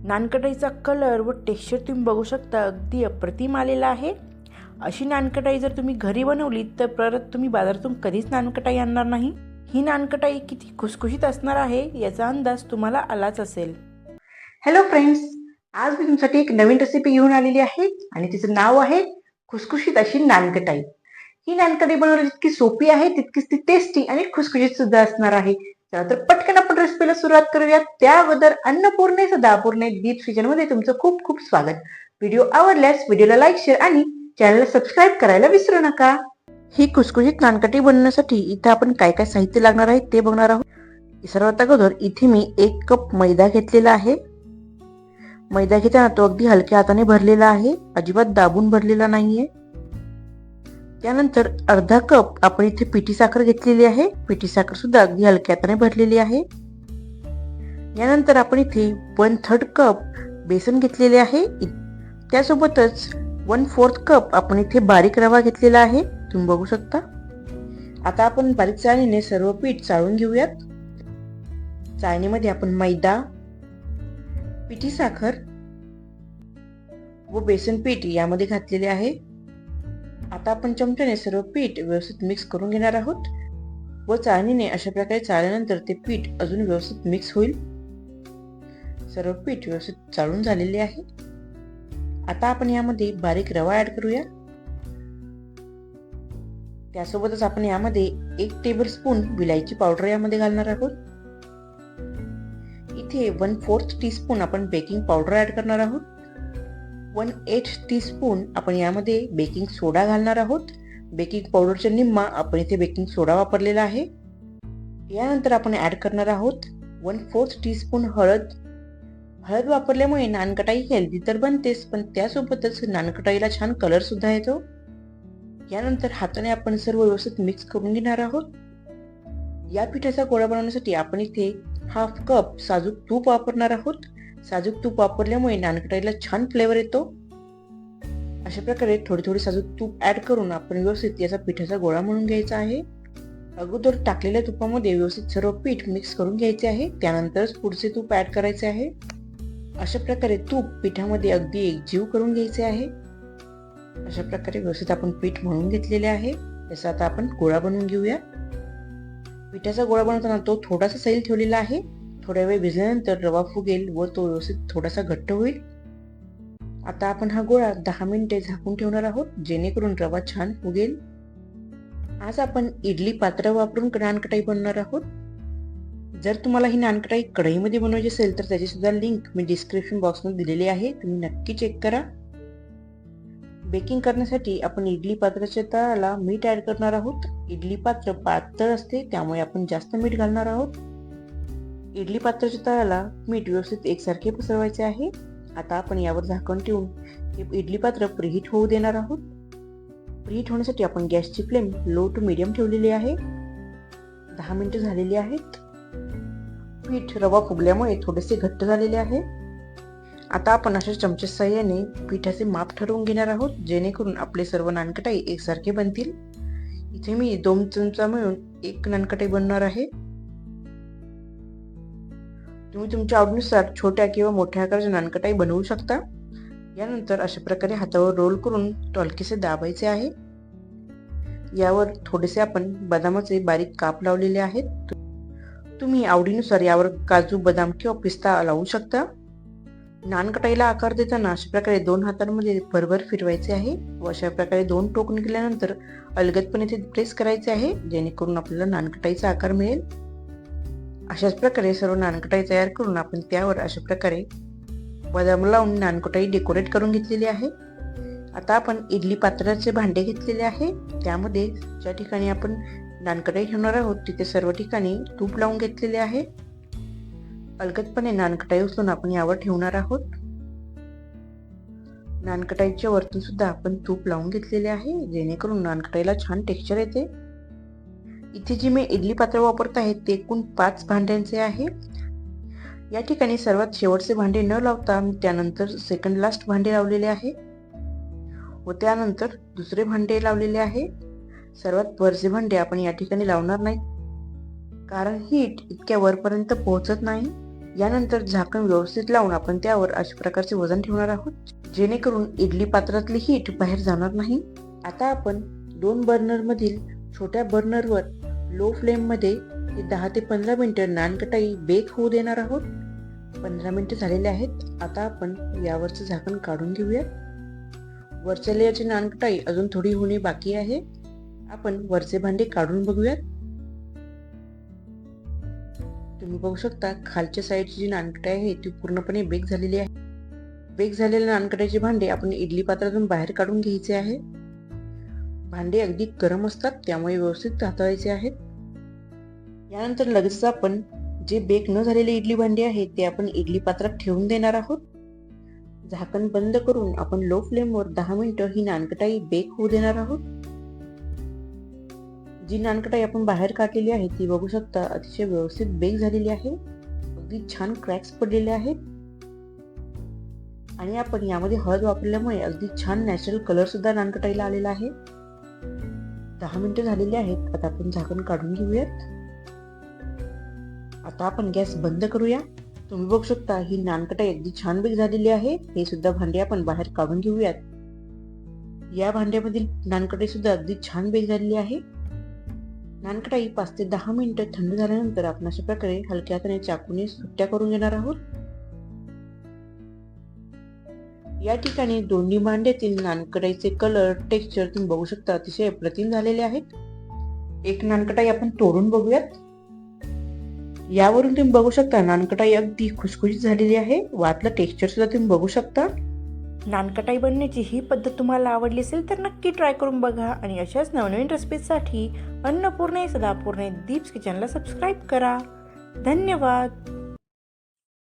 नानकटाईचा colour व texture तुम्ही बघू शकता, अगदी अप्रतिम आलेला आहे. अशी नानकटाई जर तुम्ही घरी बनवली तर परत तुम्ही बाजारातून कधीच नानकटाई आणणार नाही. ही नानकटाई किती खुसखुशीत असणार आहे याचा अंदाज तुम्हाला आलाच असेल. हॅलो फ्रेंड्स, आज मी तुमच्यासाठी एक नवीन रेसिपी घेऊन आलेली आहे आणि तिचं नाव आहे खुसखुशीत अशी नानकटाई. ही नानकटाई बनवली जितकी सोपी आहे तितकीच ती टेस्टी आणि खुसखुशीत सुद्धा असणार आहे. चला तर पटकन आपण रेसिपीला सुरुवात करूया. त्या अगोदर अन्नपूर्णेचं दापूर्णे दीप किचन मध्ये तुमचं खूप खूप स्वागत. व्हिडिओ आवडल्यास व्हिडिओला लाईक, शेअर आणि चॅनलला सबस्क्राईब करायला विसरू नका. ही खुसखुशीत नानकटाई बनवण्यासाठी इथे आपण काय काय साहित्य लागणार आहे ते बघणार आहोत. सर्वात अगोदर इथे मी 1 कप मैदा घेतलेला आहे. मैदा घेताना तो अगदी हलक्या हाताने भरलेला आहे, अजिबात दाबून भरलेला नाहीये. त्यानंतर अर्धा कप आपण इथे पिठी साखर घेतलेली आहे. पिठी साखर सुद्धा अगदी हलक्या हाताने भरलेली आहे. यानंतर आपण इथे 1/3 कप बेसन घेतलेले आहे. त्यासोबतच 1/4 कप आपण इथे बारीक रवा घेतलेला आहे, तुम्ही बघू शकता. आता आपण बारीक चाळणीने सर्व पीठ चाळून घेऊयात. चाळणीमध्ये आपण मैदा, पिठी साखर व बेसन पीठ यामध्ये घातलेले आहे. आता आपण चमच्याने सर्व पीठ व्यवस्थित मिक्स करून घेणार आहोत व चाळणीने अशा प्रकारे चाळल्यानंतर ते पीठ अजून व्यवस्थित मिक्स होईल. सर्व पीठ व्यवस्थित चाळून झालेले आहे. आता आपण यामध्ये बारीक रवा ऍड करूया. त्यासोबतच आपण यामध्ये 1 टेबलस्पून विलायची पावडर यामध्ये घालणार आहोत. इथे 1/4 टीस्पून आपण बेकिंग पावडर ऍड करणार आहोत. 1/8 टीस्पून आपण यामध्ये बेकिंग सोडा घालणार आहोत. बेकिंग पावडरच्या निम्मा आपण इथे बेकिंग सोडा वापरलेला आहे. यानंतर आपण ऍड करणार आहोत 1/4 टीस्पून हळद. हळद वापरल्यामुळे नानकटाई हेल्दी तर बनतेच, पण त्यासोबतच नानकटाईला छान कलर सुद्धा येतो. यानंतर हाताने आपण सर्व व्यवस्थित मिक्स करून घेणार आहोत. या पिठाचा गोळा बनवण्यासाठी आपण इथे 1/2 कप साजूक तूप वापरणार आहोत. साजूक तूप वापरल्यामुळे नानकटाईला छान फ्लेवर येतो. अशा प्रकारे थोडी थोडी साजूक तूप ऍड करून आपण व्यवस्थित याचा पिठाचा गोळा म्हणून घ्यायचा आहे. अगोदर टाकलेल्या तुपामध्ये व्यवस्थित सर्व पीठ मिक्स करून घ्यायचे आहे, त्यानंतरच पुढचे तूप ऍड करायचे आहे. अशा प्रकारे तूप पिठामध्ये अगदी एकजीव करून घ्यायचे आहे. अशा प्रकारे व्यवस्थित आपण पीठ मळून घेतलेले आहे. याचा आता आपण गोळा बनवून घेऊया. पिठाचा गोळा बनवताना तो थोडासा सैल ठेवलेला आहे. थोड्या वेळ भिजल्यानंतर रवा फुगेल व तो व्यवस्थित थोडासा घट्ट होईल. आता आपण हा गोळा 10 मिनिटे झाकून ठेवणार आहोत, जेणेकरून रवा छान फुगेल. आज आपण इडली पात्र वापरून नानकटाई बनवणार आहोत. जर तुम्हाला ही नानकटाई कढईमध्ये बनवायची असेल तर त्याची सुद्धा लिंक मी डिस्क्रिप्शन बॉक्समध्ये दिलेली आहे, तुम्ही नक्की चेक करा. बेकिंग करण्यासाठी आपण इडली पात्राच्या तळाला मीठ ऍड करणार आहोत. इडली पात्र पातळ असते त्यामुळे आपण जास्त मीठ घालणार आहोत. इडली पात्राच्या तळाला मीठ व्यवस्थित एकसारखे पसरवायचे आहे. आता आपण यावर झाकण ठेवून हे इडली पात्र प्रीहीट होऊ देणार आहोत. प्रीहीट होण्यासाठी आपण गॅसची फ्लेम लो टू मीडियम ठेवलेली आहे. 10 मिनिटं झालेली आहेत. पीठ रवा फुगल्यामुळे थोडेसे घट्ट झालेले आहे. आता आपण अशा चमच्या साहाय्याने पिठाचे माप ठरवून घेणार आहोत, जेणेकरून आपले सर्व नानकटाई एकसारखे बनतील. इथे मी 2 चमचा मिळून 1 नानकटाई बनवणार आहे. तुम्ही तुमच्या आवडीनुसार छोट्या किंवा मोठ्या आकाराच्या नानकटाई बनवू शकता. यानंतर अशा प्रकारे हातावर रोल करून हलकेसे दाबायचे आहे. यावर थोडेसे आपण बदामाचे बारीक काप लावलेले आहेत. तुम्ही आवडीनुसार यावर काजू, बदाम किंवा पिस्ता लावू शकता. नानकटाईला आकार देताना अशा प्रकारे 2 हातांमध्ये भरभर फिरवायचे आहे व अशा प्रकारे 2 टोक निघाल्यानंतर अलगदपणे ते प्रेस करायचे आहे, जेणेकरून आपल्याला नानकटाईचा आकार मिळेल. अशाच प्रकारे सर्व नानकटाई तयार करून आपण त्यावर अशा प्रकारे बदाम लावून नानकटाई डेकोरेट करून घेतलेली आहे. आता आपण इडली पात्राचे भांडे घेतलेले आहे. त्यामध्ये ज्या ठिकाणी आपण नानकटाई ठेवणार आहोत तिथे सर्व ठिकाणी तूप लावून घेतलेले आहे. अलगदपणे नानकटाई उचलून आपण यावर ठेवणार आहोत. नानकटाईच्या वरतून सुद्धा आपण तूप लावून घेतलेले आहे, जेणेकरून नानकटाईला छान टेक्स्चर येते. इथे जी मी इडली पात्र वापरत आहे ते एकूण 5 भांड्यांचे आहे. या ठिकाणी सर्वात शेवटचे भांडे न लावता त्यानंतर सेकंड लास्ट भांडे लावलेले आहे व त्यानंतर दुसरे भांडे लावलेले आहे. सर्वात वरचे भांडे आपण या ठिकाणी लावणार नाही, कारण हीट इतक्या वरपर्यंत पोहोचत नाही. यानंतर झाकण व्यवस्थित लावून आपण त्यावर अशा प्रकारचे वजन ठेवणार आहोत, जेणेकरून इडली पात्रातली हीट बाहेर जाणार नाही. आता आपण 2 बर्नरमधील छोट्या बर्नरवर लो फ्लेममध्ये 10 ते 15 मिनिटं नानकटाई बेक होऊ देणार आहोत. 15 मिनिटं झालेले आहेत. आता आपण यावरचं झाकण काढून घेऊयात. वरच्या लेयरची नानकटाई अजून थोडी होणे बाकी आहे. आपण वरचे भांडे काढून बघूयात. तुम्ही बघू शकता खालच्या साईडची जी नानकटाई आहे ती पूर्णपणे बेक झालेली आहे. बेक झालेल्या नानकटाईचे भांडे आपण इडली पात्रातून बाहेर काढून घ्यायचे आहे. भांडे अगदी गरम असतात, त्यामुळे व्यवस्थित हाताळायचे आहेत. यानंतर लगेच आपण जे बेक न झालेले इडली भांडे आहेत ते आपण इडली पात्रात ठेवून देणार आहोत. झाकण बंद करून आपण लो फ्लेमवर 10 मिनिटं ही नानकटाई बेक होऊ देणार आहोत. जी नानकटाई आपण बाहेर काढलेली आहे ती बघू शकता अतिशय व्यवस्थित बेक झालेली आहे. अगदी छान क्रॅक्स पडलेले आहेत आणि आपण यामध्ये हळद वापरल्यामुळे अगदी छान नॅचरल कलर सुद्धा नानकटाईला आलेला आहे. 10 मिनिटं झालेली आहेत. आता आपण झाकण काढून घेऊयात. आता आपण गॅस बंद करूया. तुम्ही बघू शकता ही नानकटाई अगदी छान बेक झालेली आहे. हे सुद्धा भांडे आपण बाहेर काढून घेऊयात. या भांड्यामधील नानकटाई सुद्धा अगदी छान बेक झालेली आहे. नानकटाई 5 ते 10 मिनिटं थंड झाल्यानंतर आपण अशा प्रकारे हलक्या हाताने चाकूने सुट्ट्या करून घेणार आहोत. या ठिकाणी दोन्ही भांड्यातील नानकटाईचे कलर, टेक्स्चर तुम्ही बघू शकता अतिशय अप्रतिम झालेले आहेत. एक नानकटाई आपण तोडून बघूयात. यावरून तुम्ही बघू शकता नानकटाई अगदी खुसखुशीत झालेली आहे. वातलं टेक्स्चर सुद्धा तुम्ही बघू शकता. नानकटाई बनण्याची ही पद्धत तुम्हाला आवडली असेल तर नक्की ट्राय करून बघा आणि अशाच नवनवीन रेसिपीजसाठी अन्नपूर्णे सदापूर्णे दीप्स किचनला सबस्क्राईब करा. धन्यवाद.